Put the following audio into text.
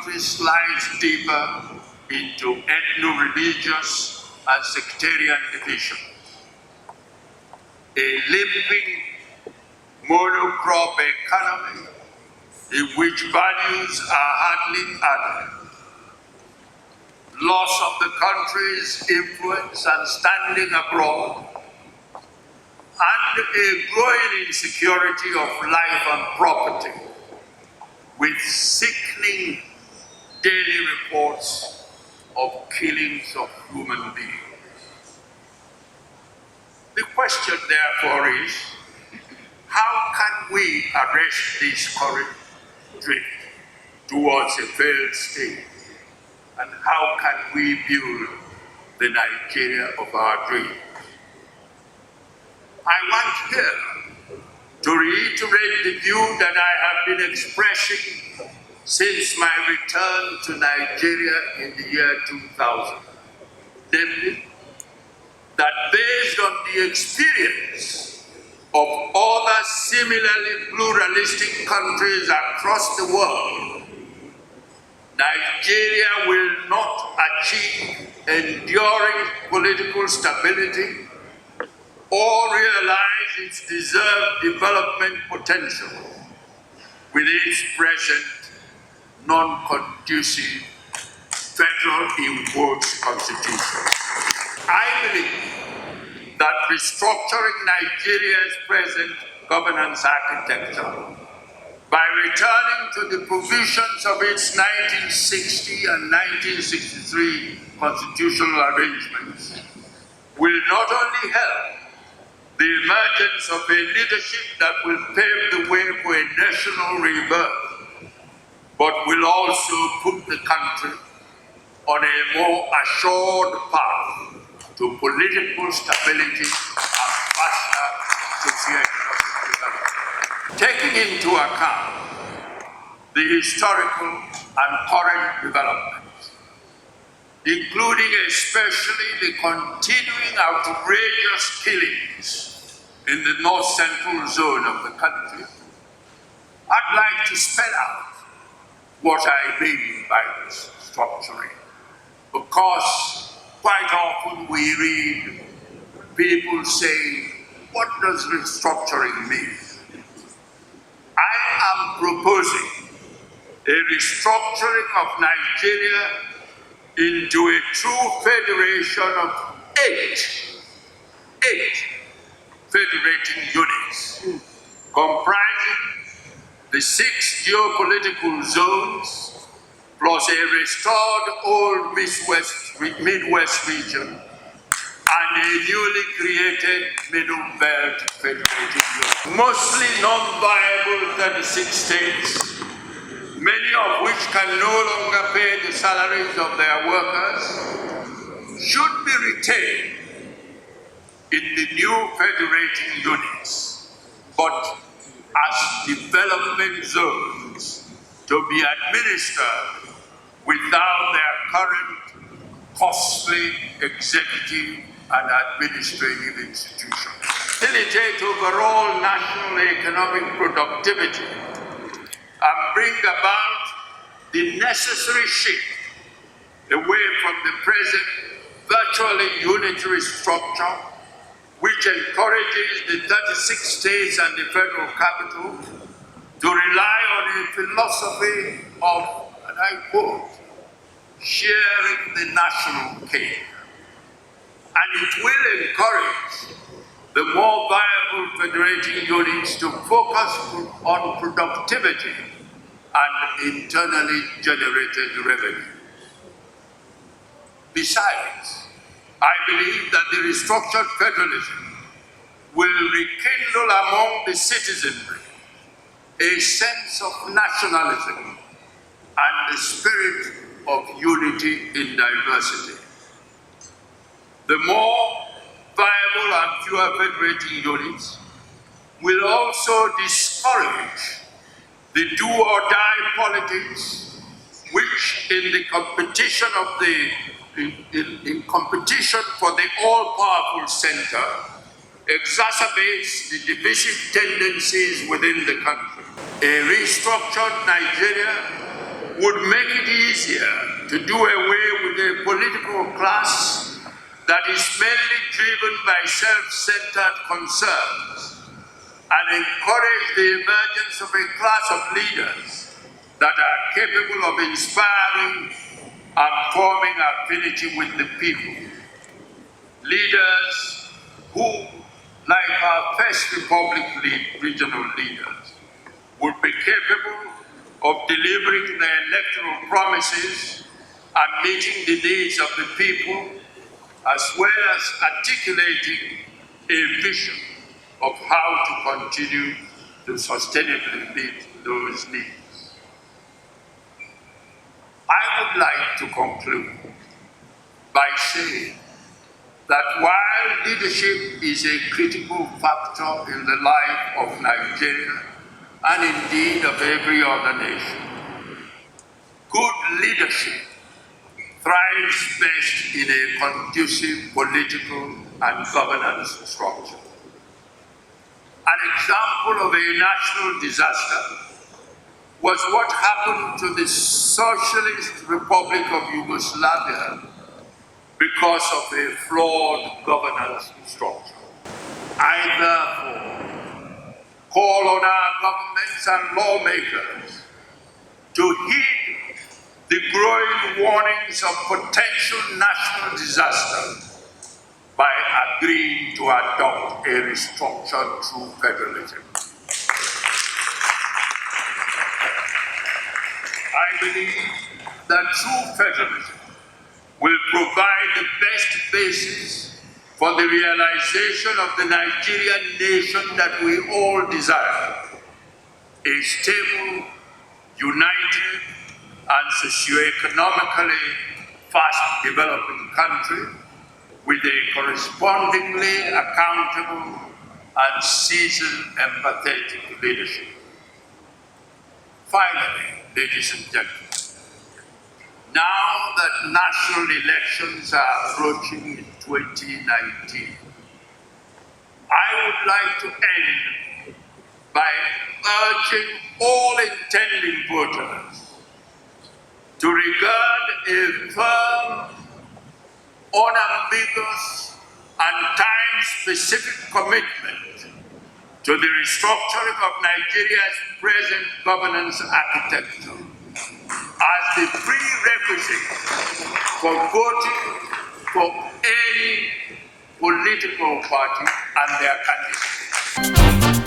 country slides deeper into ethno-religious and sectarian division. A limping monocrop economy in which values are hardly added, loss of the country's influence and standing abroad, and a growing insecurity of life and property, with sickening daily reports of killings of human beings. The question, therefore, is, how can we arrest this current drift towards a failed state? And how can we build the Nigeria of our dreams? I want here to reiterate the view that I have been expressing since my return to Nigeria in the year 2000, namely, that based on the experience of other similarly pluralistic countries across the world, Nigeria will not achieve enduring political stability or realize its deserved development potential with its present non-conducive federal in quotes constitution. I believe that restructuring Nigeria's present governance architecture by returning to the provisions of its 1960 and 1963 constitutional arrangements will not only help the emergence of a leadership that will pave the way for a national rebirth, but will also put the country on a more assured path to political stability and faster socio-economic development. Taking into account the historical and current developments, including especially the continuing outrageous killings in the north-central zone of the country, I'd like to spell out what I mean by restructuring. Because quite often we read people saying, what does restructuring mean? I am proposing a restructuring of Nigeria into a true federation of eight federating units, comprising the 6 geopolitical zones, plus a restored old Midwest region, and a newly created Middle Belt federating unit. Mostly non-viable 36 states, many of which can no longer pay the salaries of their workers, should be retained in the new federating units, but as development zones to be administered without their current costly executive and administrative institutions. Facilitate overall national economic productivity and bring about the necessary shift away from the present virtually unitary structure, which encourages the 36 states and the federal capital to rely on a philosophy of, and I quote, sharing the national cake. And it will encourage the more viable federating units to focus on productivity and internally generated revenue. Besides, I believe that the restructured federalism will rekindle among the citizenry a sense of nationalism and the spirit of unity in diversity. The more viable and fewer federating units will also discourage the do-or-die politics, which in the competition of in competition for the all-powerful center exacerbates the divisive tendencies within the country. A restructured Nigeria would make it easier to do away with a political class that is mainly driven by self-centered concerns and encourage the emergence of a class of leaders that are capable of inspiring and forming affinity with the people. Leaders who, like our First Republic regional leaders, would be capable of delivering their electoral promises and meeting the needs of the people, as well as articulating a vision of how to continue to sustainably meet those needs. I would like to conclude by saying that while leadership is a critical factor in the life of Nigeria, and indeed of every other nation, good leadership thrives best in a conducive political and governance structure. An example of a national disaster was what happened to the Socialist Republic of Yugoslavia because of a flawed governance structure. I therefore call on our governments and lawmakers to heed the growing warnings of potential national disaster by agreeing to adopt a restructured true federalism. I believe that true federalism will provide the best basis for the realization of the Nigerian nation that we all desire, a stable, united, and socio-economically fast-developing country with a correspondingly accountable and seasoned empathetic leadership. Finally, ladies and gentlemen, now that national elections are approaching in 2019, I would like to end by urging all intending voters to regard a firm, unambiguous, and time-specific commitment to the restructuring of Nigeria's present governance architecture as the prerequisite for voting for any political party and their candidates.